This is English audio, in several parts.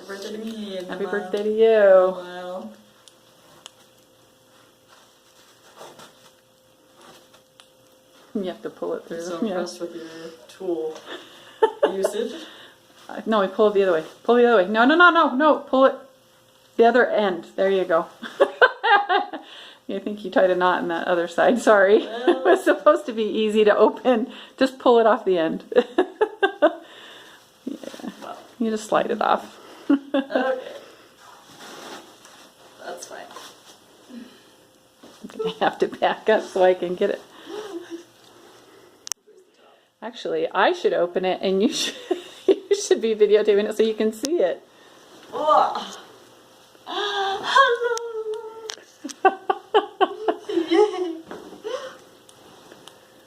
birthday to me. Happy birthday to you. Wow. You have to pull it through. I'm so impressed with your tool usage. No, we pull it the other way. Pull it the other way. No, no, no, no, no. Pull it the other end. There you go. I think you tied a knot in that other side. Sorry. It was supposed to be easy to open. Just pull it off the end. Yeah. Wow. You just slide it off. Okay. That's fine. I'm going to have to back up so I can get it. Actually, I should open it and you should, you should be videotaping it so you can see it. Oh. Hello. Yay.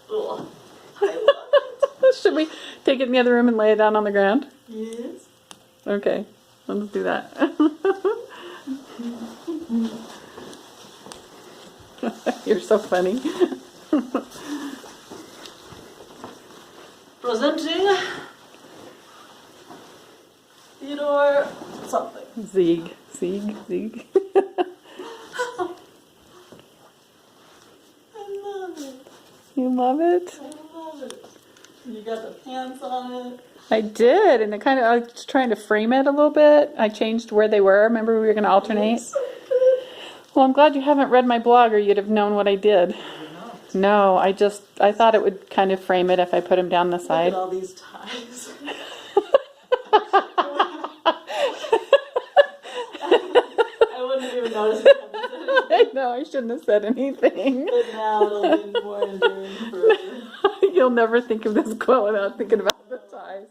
Oh. I love it. Should we take it in the other room and lay it down on the ground? Yes. Okay, let's do that. You're so funny. Presenting Theodore something. Zieg. Zieg. I love it. You love it? I love it. You got the pants on it. I did, and I was trying to frame it a little bit. I changed where they were. Remember we were going to alternate? It's so good. Well, I'm glad you haven't read my blog or you'd have known what I did. No, I thought it would kind of frame it if I put them down the side. Look at all these ties. I wouldn't even notice it. I know, I shouldn't have said anything. But now it'll be more enduring forever. You'll never think of this quilt without thinking about the ties.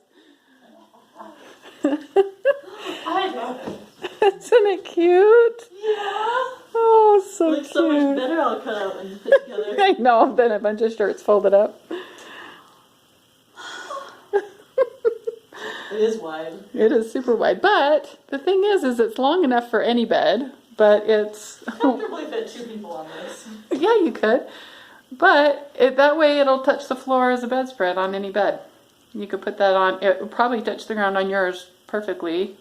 I love it. Isn't it cute? Yeah. Oh, so Looks cute. so much better all cut out and put together. I know, then a bunch of shirts folded up. It is wide. It is super wide, but the thing is it's long enough for any bed, but it's... Comfortably fit 2 people on this. Yeah, you could. But that way it'll touch the floor as a bedspread on any bed. You could put that on, it would probably touch the ground on yours perfectly.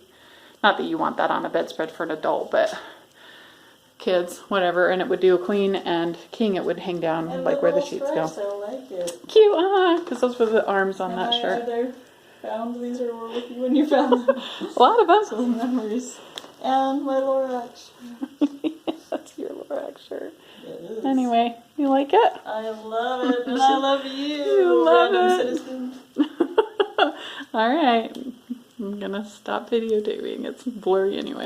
Not that you want that on a bedspread for an adult, but kids, whatever. And it would do a queen and king, it would hang down And like where the sheets go. I like it. Cute, because those were the arms on that shirt. Either found these or were with you when you found them. A lot of them. So memories. And my Lorax. That's your Lorax shirt. It is. Anyway, you like it? I love it, and I love you. You love random it. citizen. All right. I'm going to stop videotaping. It's blurry anyway.